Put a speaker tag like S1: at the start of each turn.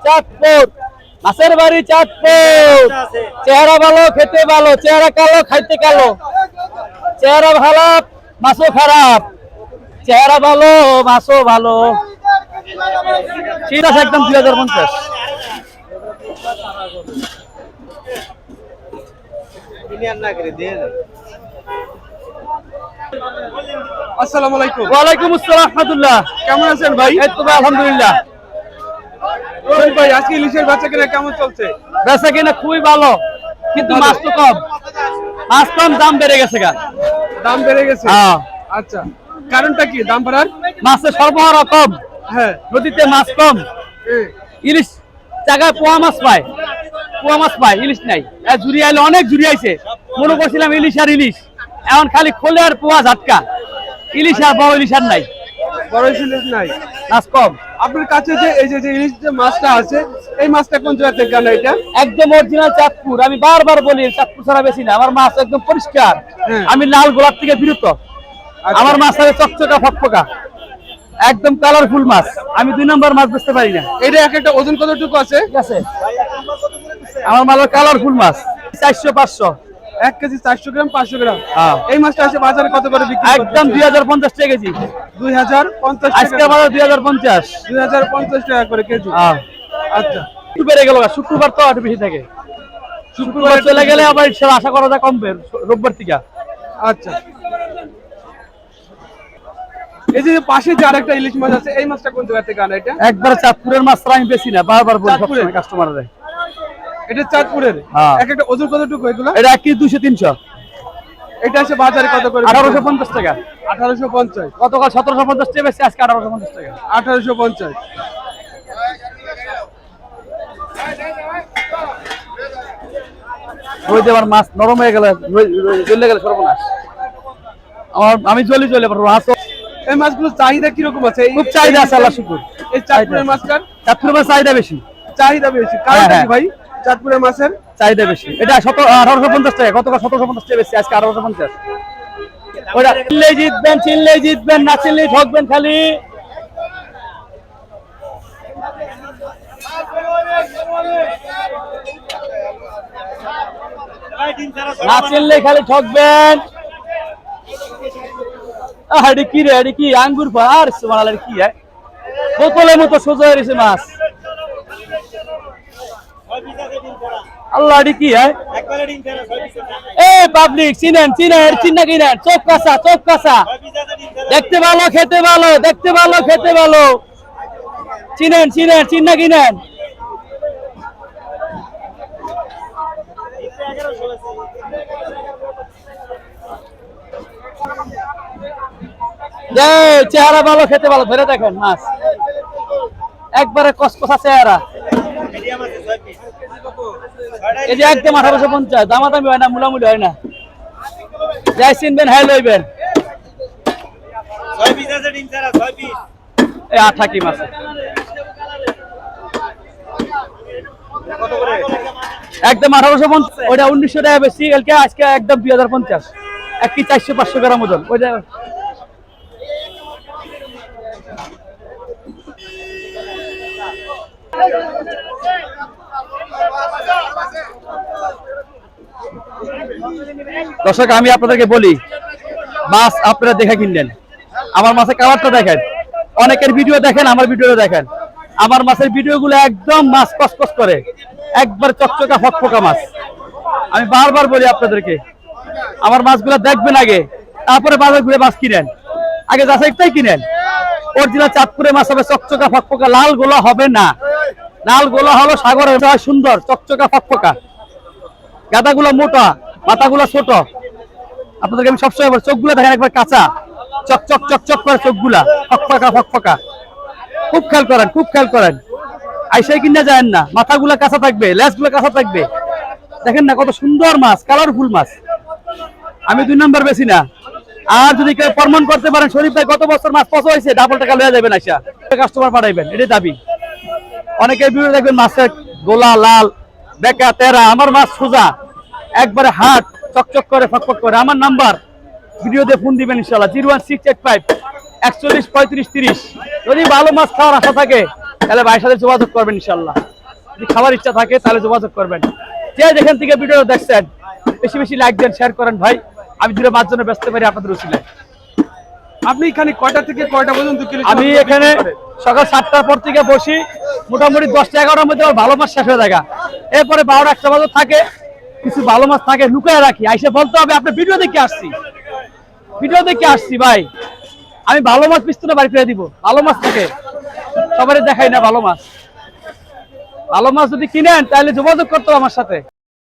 S1: চাঁদপুর মাছের বাড়ি চাঁদপুর। চেহারা ভালো, খেতে ভালো, চেহারা কালো, খাইতে কালো। চেহারা ভালো, মাছও খারাপ। চেহারা ভালো, মাছও ভালো। ঠিক আছে, একদম 2050।
S2: আসসালামু আলাইকুম।
S1: ওয়ালাইকুম আসসালাম রাহমাতুল্লাহ।
S2: কেমন আছেন ভাই?
S1: এই তো ভাই, আলহামদুলিল্লাহ।
S2: শরীফ ভাই, আজকে ইলিশের বেচা কেনা কেমন চলছে?
S1: বেচা কিনা খুবই ভালো, কিন্তু মাছ তো কম। মাছ কম, দাম বেড়ে গেছে গা।
S2: দাম বেড়ে গেছে?
S1: হ্যাঁ।
S2: আচ্ছা, কারণটা কি দাম বাড়ার?
S1: মাছের সরবরাহ কম,
S2: হ্যাঁ।
S1: নদীতে মাছ কম। ইলিশ জায়গায় পোয়া মাছ পায়, ইলিশ নাই। জুড়ি আইলে অনেক জুড়ি আইছে, মনে করছিলাম ইলিশ আর ইলিশ, এখন খালি খোলে আর পোয়া ঝাটকা। ইলিশ আর বড় ইলিশ আর নাই,
S2: বড় ইলিশ নাই,
S1: মাছ কম।
S2: আপনার কাছে যে এই যে ইলিশ যে মাছটা আছে, এই মাছটা কোন জায়গা থেকে আনা? এটা
S1: একদম অরিজিনাল চাঁদপুর। আমি বারবার বলি চাঁদপুর ছাড়া বেশি না। আমার মাছ একদম পরিষ্কার। আমি লাল গোলাপ থেকে বিরত। আমার মাছ হবে চকচকা ফকফকা, একদম কালারফুল মাছ। আমি 2 নম্বর মাছ বেচতে পারি না।
S2: এটা এক একটা ওজন কতটুকু আছে?
S1: ঠিক আছে, আমার মাল কালারফুল মাছ 400-500।
S2: 1 কেজি 400 গ্রাম 500 গ্রাম। এই মাছটা আছে বাজারে কত করে বিক্রি?
S1: একদম 2050 টাকা কেজি।
S2: 2050
S1: আজকে বাজার 2050।
S2: 2050 টাকা করে কেজি। আচ্ছা,
S1: একটু বেড়ে গেল। শুক্রবার তো একটু বেশি থাকে। শুক্রবার চলে গেলে আবার আশা করা যায় কমবে রোববার থেকে।
S2: আচ্ছা, এই যে পাশে যে আরেকটা ইলিশ মাছ আছে, এই মাছটা কোন জায়গা থেকে আনা? এটা
S1: একবার চাঁদপুরের মাছ আমি বেশি না, বারবার বলি সবসময় কাস্টমারদের।
S2: এটা চাঁদপুরের। এক একটা ওজন কতটুকু এগুলো?
S1: এটা 1 কেজি 200-300।
S2: এটা আছে বাজারে কত করে?
S1: 1850 টাকা।
S2: 1850।
S1: গতকাল 1750 টাকা বেশি, আজকে 1850 টাকা।
S2: 1850।
S1: ওই যে আমার মাছ নরম হয়ে গেল, জ্বলে গেল, সর্বনাশ। আমি জ্বলি মাছ।
S2: এই মাছগুলো চাহিদা কিরকম আছে?
S1: খুব চাহিদা আছে, আল্লাহ শুকুর।
S2: এই চাঁদপুরের মাছটার
S1: চাঁদপুরের মাছ চাহিদা বেশি।
S2: চাহিদা বেশি কারণটা কি ভাই? চাঁদপুরের মাছের
S1: চাহিদা বেশি। এটা 1850 টাকা, গতকাল 1750 টাকা বেশি, আজকে 1850। ওটা চিনলেই জিতবেন, না চিনলেই ঠকবেন খালি। না চিনলেই খালি ঠকবেন। এটা কি রে? এটা কি আঙ্গুর আর মালার কি? বোতলের মতো সোজা হয়ে গেছে মাছ। আল্লাহ, এটা কি? পাবলিক চিনেন, চিন্না কিনেন। চোখ কাঁচা। দেখতে ভালো, খেতে ভালো, খেতে ভালো। চিনেন, চিন্না কিনেন। চেহারা ভালো, খেতে ভালো। ধরে দেখেন মাছ একবারে কসকসা চেহারা। এই যে একদম 1850। দামাদামি হয় না, মুলামুলি হয় না। যাই চিনবেন, হ্যাঁ লইবেন। এই আঠা কি মাছ? একদম 1850। ওইটা 1900 টাকা বেশি। আজকে একদম 2050। 1 কেজি 400-500 গ্রাম ওজন। ওইটা দর্শক, আমি আপনাদেরকে বলি, মাছ আপনারা দেখে কিনলেন। আমার মাছের কালারটা দেখেন। অনেকের ভিডিও দেখেন, আমার ভিডিও দেখেন। আমার মাছের ভিডিওগুলো একদম মাছ কসকস করে, একবার চকচকা ফকফকা মাছ। আমি বারবার বলি আপনাদেরকে, আমার মাছগুলো দেখবেন আগে, তারপরে বাজার ঘুরে মাছ কিনেন। আগে যাচাইটাই কিনেন। অরিজিনাল চাঁদপুরের মাছ হবে চকচকা ফকফকা, লাল গোলা হবে না। লাল গোলা হলো সাগরের সুন্দর চকচকা ফকফকা। গাদাগুলো মোটা, মাথাগুলো ছোট। আপনাদেরকে আমি সবসময় বলি, চোখগুলো দেখেন একবার কাঁচা, চকচক করে চোখগুলা, ফকফকা। খুব খেয়াল করেন। আইসাই কিনা যায় না। মাথাগুলা কাঁচা থাকবে, লেজগুলো কাঁচা থাকবে। দেখেন না কত সুন্দর মাছ, কালারফুল মাছ। আমি 2 নম্বর বেশি না। আর যদি কেউ প্রমাণ করতে পারেন শরীফ ভাই গত বছর মাছ পচা হয়েছে, ডাবল টাকা লয়ে যাবেন, আইসা কাস্টমার পাঠাইবেন, এটাই দাবি। অনেকের ভিডিও দেখবেন মাছের গোলা লাল, বেকা তেরা। আমার মাছ সোজা, একবারে হাট চকচক করে, ফকফক করে। আমার নাম্বার ভিডিও দিয়ে ফোন দিবেন ইনশাআল্লাহ, 01685 41 35 30। যদি ভালো মাছ খাওয়ার আশা থাকে তাহলে ভাইয়ের সাথে যোগাযোগ করবেন ইনশাল্লাহ। যদি খাবার ইচ্ছা থাকে তাহলে যোগাযোগ করবেন। যে যেখান থেকে ভিডিও দেখছেন বেশি বেশি লাইক দেন, শেয়ার করেন ভাই, আমি দূরে মাছ জন্য ব্যস্ত পারি আপনাদের উচিলায়।
S2: আপনি এখানে কয়টা থেকে কয়টা পর্যন্ত
S1: আমি এখানে সকাল 7টার পর থেকে বসি, মোটামুটি 10টা 11টার মধ্যে আমার ভালো মাছ শেষ হয়ে যায়। এরপরে 12টা 1টা বাজে থাকে, কিছু ভালো মাছ থাকে লুকায় রাখি, আইসে বলতে হবে আপনি ভিডিও দেখে আসছি, ভিডিও দেখে আসছি ভাই। আমি ভালো মাছ পিস্তলে বাড়ি ফিরে দিব, ভালো মাছ থাকে সবারই দেখাই না ভালো মাছ। ভালো মাছ যদি কিনেন তাহলে যোগাযোগ করতে হবে আমার সাথে।